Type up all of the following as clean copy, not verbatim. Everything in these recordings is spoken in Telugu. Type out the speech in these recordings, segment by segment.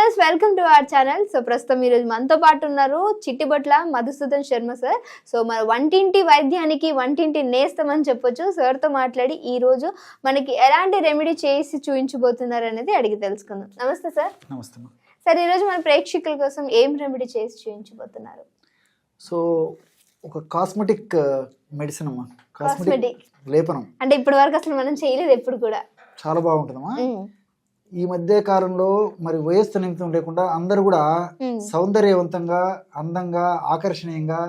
Viewers, welcome to our channel. So ప్రస్తుతం ఈరోజు మనతో పాటు ఉన్నారు చిట్టిబొట్ల మధుసూదన్ శర్మ సార్. సో మన వంటింటి వైద్యానికి వంటింటి నేస్తం అని చెప్పొచ్చు. సార్తో మాట్లాడి ఈ రోజు మనకి ఎలాంటి రెమెడీ చేసి చూపించబోతున్నారు అనేది అడిగి తెలుసుకుందాం. నమస్తే సార్. నమస్తే సార్, ఈరోజు మన ప్రేక్షకుల కోసం ఏం రెమెడీ చేసి చూపించబోతున్నారు? సో ఒక కాస్మెటిక్ మెడిసిన్ అమ్మా, కాస్మెటిక్ లేపనం. అంటే ఇప్పటి వరకు అసలు మనం చేయలేదు ఎప్పుడు కూడా. చాలా బాగుంటుందమ్మా. ఈ మధ్య కాలంలో మరి వయస్సు నిమిత్తం లేకుండా అందరూ కూడా సౌందర్యవంతంగా, అందంగా, ఆకర్షణీయంగా,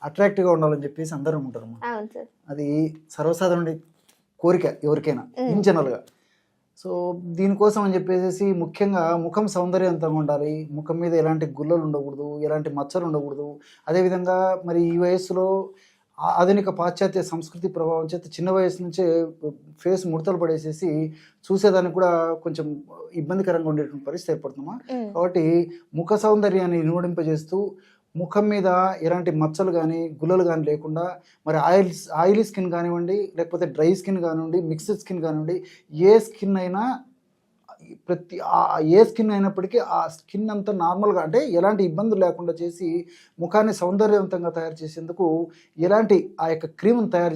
అట్రాక్టివ్ గా ఉండాలని చెప్పేసి అందరూ ఉంటారు. అది సర్వసాధారణ కోరిక ఎవరికైనా ఇన్ జనరల్ గా. సో దీనికోసం అని చెప్పేసి ముఖ్యంగా ముఖం సౌందర్యవంతంగా ఉండాలి, ముఖం మీద ఎలాంటి గుల్లలు ఉండకూడదు, ఎలాంటి మచ్చలు ఉండకూడదు. అదేవిధంగా మరి ఈ వయస్సులో ఆధునిక పాశ్చాత్య సంస్కృతి ప్రభావం చేత చిన్న వయసు నుంచే ఫేస్ ముడతలు పడేసేసి చూసేదానికి కూడా కొంచెం ఇబ్బందికరంగా ఉండేటువంటి పరిస్థితి ఏర్పడుతుందమ్మా. కాబట్టి ముఖ సౌందర్యాన్ని ఇనుమడింపజేస్తూ ముఖం మీద ఎలాంటి మచ్చలు కానీ గుల్లలు కానీ లేకుండా, మరి ఆయిలీ స్కిన్ కానివ్వండి, లేకపోతే డ్రై స్కిన్ కానివ్వండి, మిక్స్డ్ స్కిన్ కానివ్వండి, ఏ స్కిన్ అయినా ఏ స్కిన్ అయినప్పటికీ ఆ స్కిన్ అంతా నార్మల్గా, అంటే ఎలాంటి ఇబ్బందులు లేకుండా చేసి ముఖాన్ని సౌందర్యవంతంగా తయారు చేసేందుకు ఎలాంటి ఆ యొక్క క్రీమ్ని తయారు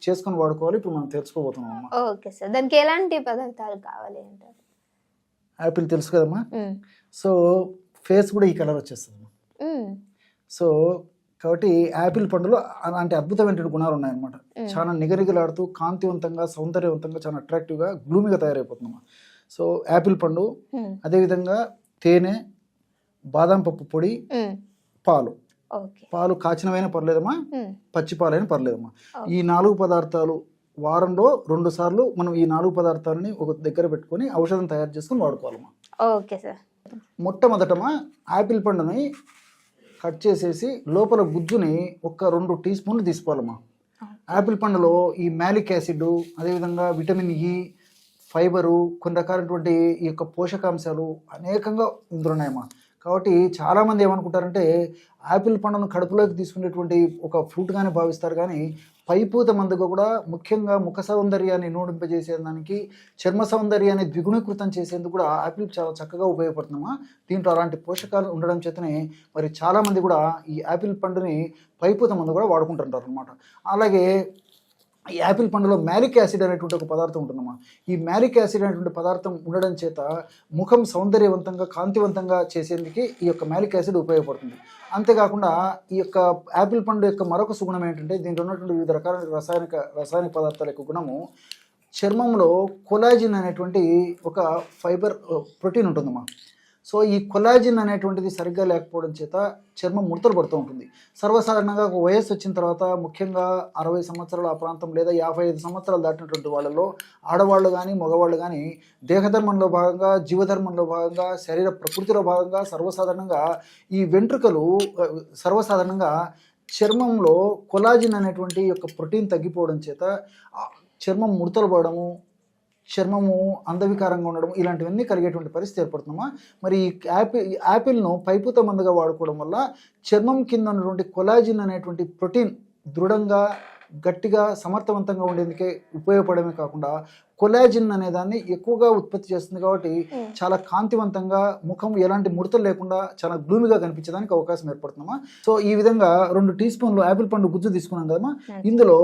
చేసుకొని వాడుకోవాలి ఇప్పుడు మనం తెలుసుకోబోతున్నాం. ఓకే సార్, దానికి ఎలాంటి పదార్థాలు కావాలి అంటారు? యాపిల్ తెలుసు కదమ్మా. సో ఫేస్ కూడా ఈ కలర్ వచ్చేస్తుంది. సో కాబట్టి యాపిల్ పండులో అలాంటి అద్భుతమైన గుణాలు ఉన్నాయన్నమాట. చాలా నిగనిగలాడుతూ కాంతివంతంగా, సౌందర్యవంతంగా, చాలా అట్రాక్టివ్గా, గ్లూమిగా తయారైపోతుందమ్మా. సో యాపిల్ పండు, అదేవిధంగా తేనె, బాదం పప్పు పొడి, పాలు కాచినవైనా పర్లేదమ్మా, పచ్చి పాలైనా పర్లేదమ్మా. ఈ 4 పదార్థాలు వారంలో 2 సార్లు మనం ఈ 4 పదార్థాలని ఒక దగ్గర పెట్టుకొని ఔషధం తయారు చేసుకుని వాడుకోవాలమ్మా. Okay sir. మొట్టమొదటమా యాపిల్ పండుని కట్ చేసేసి లోపల గుజ్జుని ఒక 2 టీ స్పూన్లు తీసుకోవాలమ్మా. యాపిల్ పండులో ఈ మ్యాలిక్ యాసిడ్, అదేవిధంగా విటమిన్ ఈ, ఫైబరు, కొన్ని రకాలైనటువంటి ఈ యొక్క పోషకాంశాలు అనేకంగా ఇందులో ఉన్నాయమ్మా. కాబట్టి చాలామంది ఏమనుకుంటారంటే యాపిల్ పండును కడుపులోకి తీసుకునేటువంటి ఒక ఫ్రూట్గానే భావిస్తారు, కానీ పైపూత మందుగా కూడా ముఖ్యంగా ముఖ సౌందర్యాన్ని నూడింపజేసేదానికి, చర్మ సౌందర్యాన్ని ద్విగుణీకృతం చేసేందుకు కూడా యాపిల్ చాలా చక్కగా ఉపయోగపడుతుందమ్మా. దీంట్లో అలాంటి పోషకాలు ఉండడం చేతనే మరి చాలామంది కూడా ఈ యాపిల్ పండుని పైపూత మందు కూడా వాడుకుంటుంటారు అనమాట. అలాగే ఈ యాపిల్ పండులో మ్యాలిక్ యాసిడ్ అనేటువంటి ఒక పదార్థం ఉంటుందమ్మా. ఈ మ్యాలిక్ యాసిడ్ అనేటువంటి పదార్థం ఉండడం చేత ముఖం సౌందర్యవంతంగా, కాంతివంతంగా చేసేందుకు ఈ యొక్క మ్యాలిక్ యాసిడ్ ఉపయోగపడుతుంది. అంతేకాకుండా ఈ యొక్క యాపిల్ పండు యొక్క మరొక సుగుణం ఏంటంటే దీంట్లో ఉన్నటువంటి వివిధ రకాల రసాయనిక పదార్థాల యొక్క గుణము చర్మంలో కొలాజిన్ అనేటువంటి ఒక ఫైబర్ ప్రోటీన్ ఉంటుందమ్మా. సో ఈ కొలాజిన్ అనేటువంటిది సరిగ్గా లేకపోవడం చేత చర్మం ముడతలు పడుతూ ఉంటుంది. సర్వసాధారణంగా ఒక వయస్సు వచ్చిన తర్వాత, ముఖ్యంగా 60 సంవత్సరాల ఆ ప్రాంతం లేదా 55 సంవత్సరాలు దాటినటువంటి వాళ్ళలో ఆడవాళ్ళు కానీ మగవాళ్ళు కానీ దేహధర్మంలో భాగంగా, జీవధర్మంలో భాగంగా, శరీర ప్రకృతిలో భాగంగా సర్వసాధారణంగా ఈ వెంట్రుకలు సర్వసాధారణంగా చర్మంలో కొలాజిన్ అనేటువంటి యొక్క ప్రోటీన్ తగ్గిపోవడం చేత చర్మం ముడతలు పడము, చర్మము అందవికారంగా ఉండడం, ఇలాంటివన్నీ కలిగేటువంటి పరిస్థితి ఏర్పడుతుందమ్మా. మరి ఈ యాపిల్ను పైపూత మందుగా వాడుకోవడం వల్ల చర్మం కింద ఉన్నటువంటి కొలాజిన్ అనేటువంటి ప్రోటీన్ దృఢంగా, గట్టిగా, సమర్థవంతంగా ఉండేందుకే ఉపయోగపడమే కాకుండా కొలాజిన్ అనే దాన్ని ఎక్కువగా ఉత్పత్తి చేస్తుంది. కాబట్టి చాలా కాంతివంతంగా, ముఖం ఎలాంటి ముడతలు లేకుండా చాలా గ్లూమిగా కనిపించడానికి అవకాశం ఏర్పడుతుందమ్మా. సో ఈ విధంగా 2 టీ స్పూన్లు యాపిల్ పండు గుజ్జు తీసుకున్నాం కదమ్మా, ఇందులో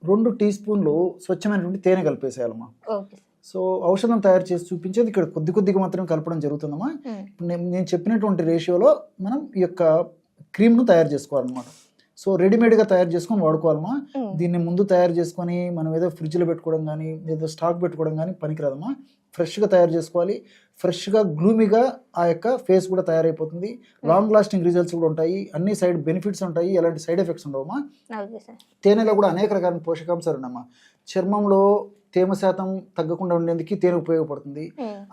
2 టీ స్పూన్లు స్వచ్ఛమైనటువంటి తేనె కలిపేసేయాలమ్మా. సో ఔషధం తయారు చేసి చూపించేది ఇక్కడ కొద్దిగా మాత్రమే కలపడం జరుగుతుందమ్మా. నేను చెప్పినటువంటి రేషియోలో మనం ఈ యొక్క క్రీమ్ను తయారు చేసుకోవాలన్నమాట. సో రెడీమేడ్గా తయారు చేసుకొని వాడుకోవాలమ్మా. దీన్ని ముందు తయారు చేసుకొని మనం ఏదో ఫ్రిడ్జ్లో పెట్టుకోవడం కానీ, ఏదో స్టాక్ పెట్టుకోవడం కానీ పనికిరాదమ్మా. ఫ్రెష్గా తయారు చేసుకోవాలి. ఫ్రెష్గా, గ్లూమీగా ఆ యొక్క ఫేస్ కూడా తయారైపోతుంది. లాంగ్ లాస్టింగ్ రిజల్ట్స్ కూడా ఉంటాయి. అన్ని సైడ్ బెనిఫిట్స్ ఉంటాయి, ఎలాంటి సైడ్ ఎఫెక్ట్స్ ఉండవమ్మా. తేనెలో కూడా అనేక రకాల పోషకాంశాలు ఉన్నాయమ్మా. చర్మంలో తేమ శాతం తగ్గకుండా ఉండేందుకు తేనె ఉపయోగపడుతుంది.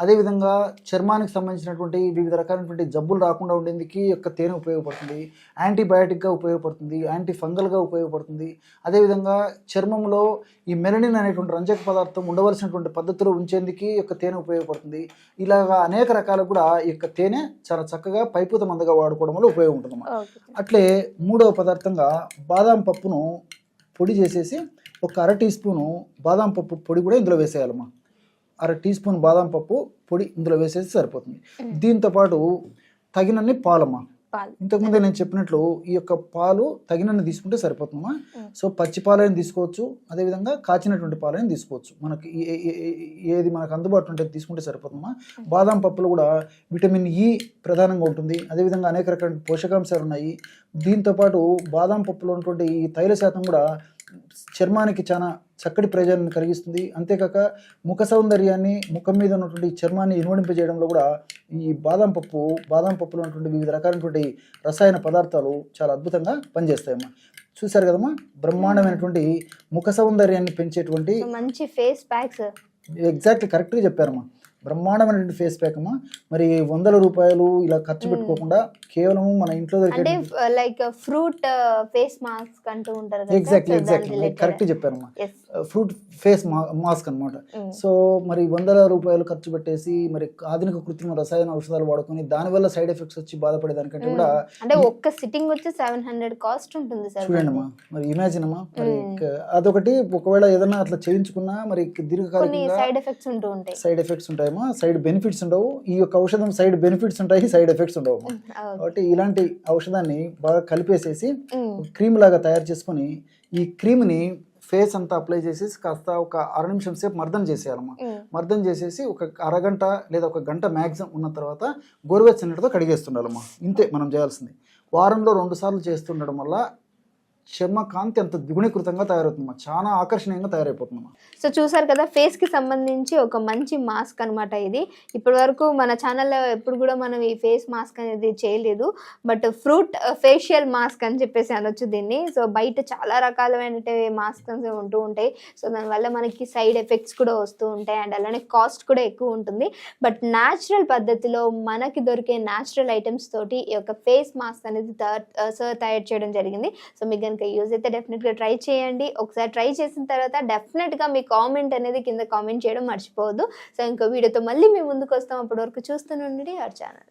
అదేవిధంగా చర్మానికి సంబంధించినటువంటి వివిధ రకాలైనటువంటి జబ్బులు రాకుండా ఉండేందుకు యొక్క తేనె ఉపయోగపడుతుంది. యాంటీబయాటిక్గా ఉపయోగపడుతుంది, యాంటీ ఫంగల్గా ఉపయోగపడుతుంది. అదేవిధంగా చర్మంలో ఈ మెలనిన్ అనేటువంటి రంజక పదార్థం ఉండవలసినటువంటి పద్ధతిలో ఉంచేందుకు యొక్క తేనె ఉపయోగపడుతుంది. ఇలాగా అనేక రకాలు కూడా ఈ యొక్క తేనె చాలా చక్కగా పైపూత మందుగా వాడుకోవడం వల్ల ఉపయోగం ఉంటుందన్నమాట. అట్లే 3వ పదార్థంగా బాదాం పప్పును పొడి చేసేసి ఒక 1/2 టీ స్పూను బాదం పప్పు పొడి కూడా ఇందులో వేసేయాలమ్మా. అర టీ స్పూన్ బాదం పప్పు పొడి ఇందులో వేసేసి సరిపోతుంది. దీంతో పాటు తగినన్ని పాలమ్మా. పాలు. ఇంతకుముందే నేను చెప్పినట్లు ఈ యొక్క పాలు తగినన్ని తీసుకుంటే సరిపోతుందమ్మా. సో పచ్చి పాలైనా తీసుకోవచ్చు, అదేవిధంగా కాచినటువంటి పాలైనా తీసుకోవచ్చు. మనకి ఏది మనకు అందుబాటులో ఉంటే తీసుకుంటే సరిపోతుందమ్మా. బాదం పప్పులు కూడా విటమిన్ ఈ ప్రధానంగా ఉంటుంది, అదేవిధంగా అనేక రకాల పోషకాంశాలు ఉన్నాయి. దీంతోపాటు బాదం పప్పులో ఉన్నటువంటి ఈ తైల శాతం కూడా చర్మానికి చాలా చక్కటి ప్రయోజనాన్ని కలిగిస్తుంది. అంతేకాక ముఖ సౌందర్యాన్ని, ముఖం మీద ఉన్నటువంటి చర్మాన్ని ఇనుమడింపజేయడంలో కూడా ఈ బాదం పప్పులో ఉన్నటువంటి వివిధ రకాలైనటువంటి రసాయన పదార్థాలు చాలా అద్భుతంగా పనిచేస్తాయమ్మా. చూసారు కదమ్మా, బ్రహ్మాండమైనటువంటి ముఖ సౌందర్యాన్ని పెంచేటువంటి మంచి ఫేస్ ప్యాక్స్. ఎగ్జాక్ట్లీ కరెక్ట్గా చెప్పారమ్మా. బ్రహ్మాండమైనటువంటి ఫేస్ ప్యాక్ అమ్మా. మరి ₹100 ఇలా ఖర్చు పెట్టుకోకుండా కేవలం మన ఇంట్లో అంటే దొరికే లైక్ ఫ్రూట్ ఫేస్ మాస్క్ అంటూ ఉంటారు కదా. ఎగ్జాక్ట్లీ కరెక్ట్ చెప్పారమ్మా. ఫ్రూట్ ఫేస్ మాస్క్ అన్నమాట. సో మరి ₹100 ఖర్చు పెట్టేసి మరి ఆధునిక కృత్రిమ రసాయన ఔషధాలు వాడుకొని దానివల్ల సైడ్ ఎఫెక్ట్స్ వచ్చి బాధపడేదానికంటే కూడా అంటే ఒక్క సిట్టింగ్ వచ్చి 700 కాస్ట్ ఉంటుంది సార్. చూడండి అమ్మా, మరి ఇమాజిన్ అమ్మా. మరి అదొకటి, ఒకవేళ ఏదైనా అట్లా చేయించుకున్నా మరి దీర్ఘకాలికంగా సైడ్ ఎఫెక్ట్స్ ఉంటూ ఉంటాయి. సైడ్ ఎఫెక్ట్స్ ఉంటాయమ్మా, సైడ్ బెనిఫిట్స్ ఉండవు. ఈ యొక్క ఔషధం సైడ్ బెనిఫిట్స్ ఉంటాయి, సైడ్ ఎఫెక్ట్స్ ఉండవు. కాబట్టి ఇలాంటి ఔషధాన్ని బాగా కలిపేసేసి క్రీమ్ లాగా తయారు చేసుకొని ఈ క్రీమ్ని ఫేస్ అంతా అప్లై చేసేసి కాస్త ఒక 6 నిమిషం సేపు మర్దన చేసేయాలమ్మా. మర్దన చేసేసి ఒక అరగంట లేదా ఒక గంట మ్యాక్సిమం ఉన్న తర్వాత గోరువెచ్చని నీటితో కడిగేస్తుండాలమ్మా. ఇంతే మనం చేయాల్సింది. వారంలో 2 సార్లు చేస్తుండడం వల్ల చర్మ కాంతి అంత ద్విగుణీకృతంగా తయారవుతుందమ్మా, చాలా ఆకర్షణీయంగా తయారైపోతుందమ్మా. సో చూసారు కదా, ఫేస్ కి సంబంధించి ఒక మంచి మాస్క్ అనమాట ఇది. ఇప్పటి వరకు మన ఛానల్లో ఎప్పుడు కూడా మనం ఈ ఫేస్ మాస్క్ అనేది చేయలేదు, బట్ ఫ్రూట్ ఫేషియల్ మాస్క్ అని చెప్పేసి అనొచ్చు దీన్ని. సో బయట చాలా రకాలైన మాస్క్ ఉంటూ ఉంటాయి. సో దానివల్ల మనకి సైడ్ ఎఫెక్ట్స్ కూడా వస్తూ ఉంటాయి, అండ్ అలానే కాస్ట్ కూడా ఎక్కువ ఉంటుంది. బట్ న్యాచురల్ పద్ధతిలో మనకి దొరికే న్యాచురల్ ఐటమ్స్ తోటి ఈ యొక్క ఫేస్ మాస్క్ అనేది తయారు చేయడం జరిగింది. సో మీకు యూజ్ అయితే డెఫినెట్గా ట్రై చేయండి. ఒకసారి ట్రై చేసిన తర్వాత డెఫినెట్గా మీ కామెంట్ అనేది కింద కామెంట్ చేయడం మర్చిపోవద్దు. సో ఇంకో వీడియోతో మళ్ళీ మీ ముందుకు వస్తాం. అప్పటి వరకు చూస్తూనే ఉండండి అవర్ ఛానల్.